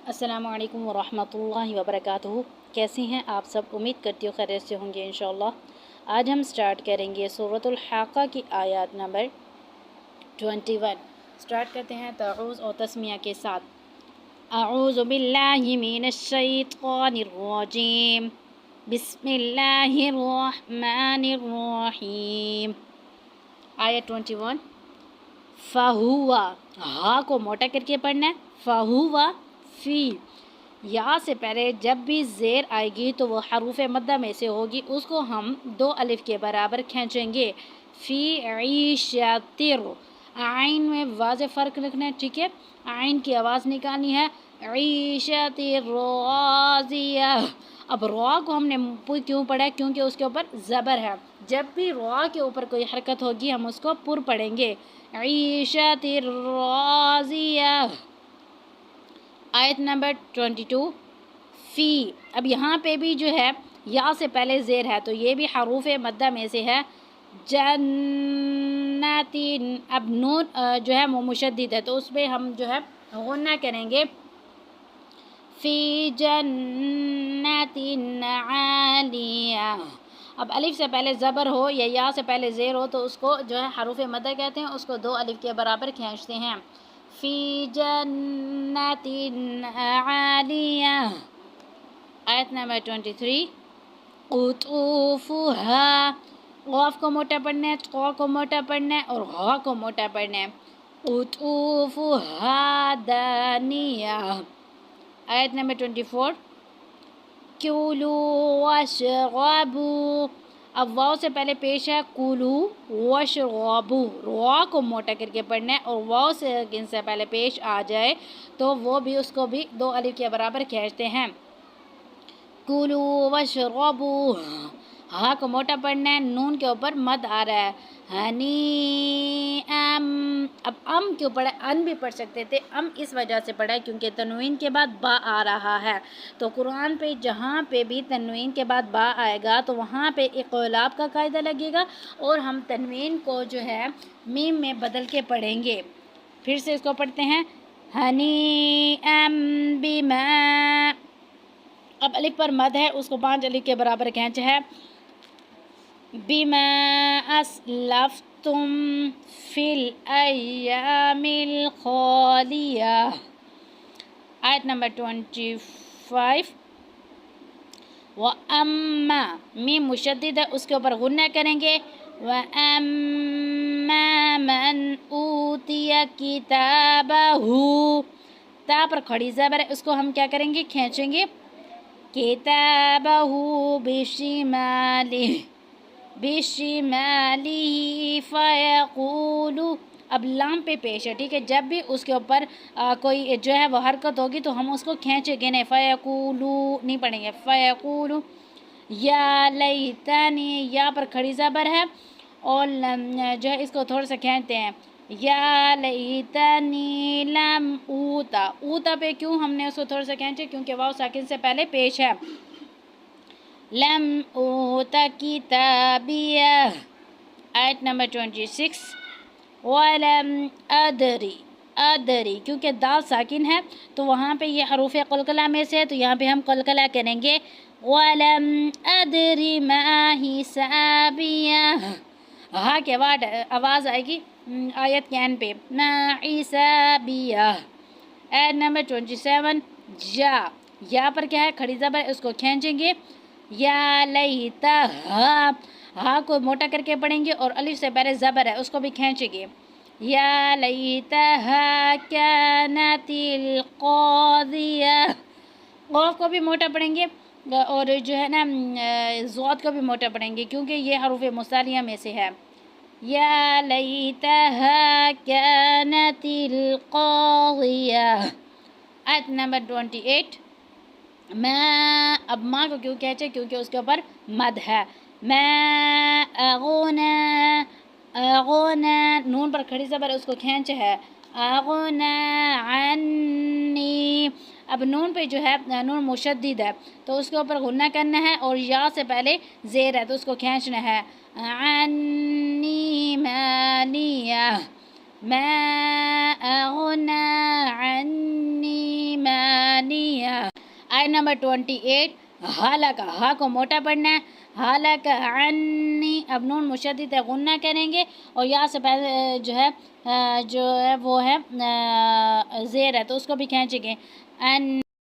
अस्सलामु अलैकुम वरहमतुल्लाहि वबरकातुहू। कैसे हैं आप सब? उम्मीद करती हूँ खैरियत से होंगे इंशाअल्लाह। आज हम स्टार्ट करेंगे सूरतुल हाक़ा की आयत नंबर 21। स्टार्ट करते हैं तऊज़ और तस्मिया के साथ। अऊज़ु बिल्लाहि मिनश शैतानिर रजीम, बिस्मिल्लाहिर रहमानिर रहीम। आयत 21। फ़हुवा, हा को मोटा करके पढ़ना है। फ़हुवा फ़ी, या से पहले जब भी ज़ेर आएगी तो वो हरूफ मद्दा में से होगी, उसको हम दो अलिफ के बराबर खींचेंगे। फ़ी ईशातिर, आइन में वाज़े फ़र्क रखना है, ठीक है। आइन की आवाज़ निकालनी है। ईशातिर राज़िया। अब रॉ को हमने क्यों पढ़ा है? क्योंकि उसके ऊपर ज़बर है। जब भी रॉ के ऊपर कोई हरकत होगी हम उसको पुर पढ़ेंगे। ईशातिर राज़िया। आयत नंबर 22। फ़ी, अब यहाँ पे भी जो है या से पहले ज़ेर है तो ये भी हरूफ मद्दा में से है। जन्नतिन, अब नून जो है वो मुशद्दिद है तो उसमें हम जो है गुन्ना करेंगे। फ़ी जन्नतिन आलिया। अब अलिफ से पहले ज़बर हो या से पहले ज़ेर हो तो उसको जो है हरूफ मद्दा कहते हैं, उसको दो अलिफ के बराबर खींचते हैं। फ़ी जन्नतिन आलिया। आयत नंबर 23। क़ुतूफ़ुहा, क़ाफ़ को मोटा पढ़ना है, क़ा को मोटा पढ़ना है और हा को मोटा पढ़ना है। क़ुतूफ़ुहा दानिया। आयत नंबर 24। कुलू वशरबू, अब वाव से पहले पेश है कुलू वशरबू, रॉ को मोटा करके पढ़ना है और वाव से इनसे पहले पेश आ जाए तो वो भी उसको भी दो अलिफ के बराबर खींचते हैं। कुलू वशरबू, हा को मोटा पढ़ना है, नून के ऊपर मद आ रहा है। हनी अब क्यों पढ़ा? अन भी पढ़ सकते थे, इस वजह से पढ़ा है क्योंकि तनवीन के बाद बा आ रहा है। तो कुरान पे जहाँ पे भी तनवीन के बाद बा आएगा तो वहाँ पे इक़लाब का कायदा लगेगा और हम तनवीन को जो है मीम में बदल के पढ़ेंगे। फिर से इसको पढ़ते हैं। हनी बिमा, अब अलिफ पर मद है, उसको 5 अलिफ के बराबर खींच है। बिमा अस्लफ्तुम फिल अय्यामिल खालिया। आयत नंबर 25। व अम्मा, मीम मुशद्दिद है, उसके ऊपर गुन्ना करेंगे। व अम्मा मन ऊतिया किताबहू, ता पर खड़ी ज़बर है, उसको हम क्या करेंगे? खींचेंगे। किताबहू बिशिमाली, बिशिमाली फ़यक़ूलु, अब लाम पे पेश है, ठीक है। जब भी उसके ऊपर कोई जो है वो हरकत होगी तो हम उसको खींचेंगे नहीं, फ़यक़ूलु नहीं पढ़ेंगे। फ़यक़ूलु या लैतनी, या पर खड़ी ज़बर है और जो है इसको थोड़ा सा खींचते हैं। या लैतनी लम ऊता, ऊता पे क्यों हमने उसको थोड़ा सा खींचे? क्योंकि वाव साकिन से पहले पेश है। लम ऊता किताबिया। आयत नंबर 26। वलम अदरी, अदरी क्योंकि दाल साकिन है तो वहाँ पे ये हरूफ कलकला में से है तो यहाँ पे हम कलकला करेंगे। वलम अदरी मा हिसाबिया, हा के बाद आवाज़ आएगी आयत के एंड पे, मा हिसाबिया। आयत नंबर 27। या पर क्या है? खड़ी ज़बर, उसको खींचेंगे। या लैता, हा को मोटा करके पढ़ेंगे और अलिफ से पहले ज़बर है, उसको भी खींचेंगे। या लैताहा कानतिल क़ादिया, क़ाफ़ को भी मोटा पढ़ेंगे और जो है ना ज़ाद को भी मोटा पढ़ेंगे क्योंकि ये हरूफ मुसालिया में से है। या लैताहा कानतिल क़ादिया। आयत नंबर 28। मैं, अब माँ को क्यों कहते? क्योंकि उसके ऊपर मद है। मैं अगोना, अगोना नून पर खड़ी ज़बर उसको खींच है। अगोना अन्नी, अब नून पे जो है नून मुशद्दिद है तो उसके ऊपर गुन्ना करना है और या से पहले ज़ेर है तो उसको खींचना है। अन्नी मानिया, मा अगना अन्नी ثانیہ. آیت نمبر 28. حالک ہا کو موٹا پڑھنا ہے. حالک عنی اب نون مشدد ہے غنہ کریں گے اور یا سے پہلے جو ہے وہ ہے زیر ہے تو اس کو بھی کھینچیں گے. ان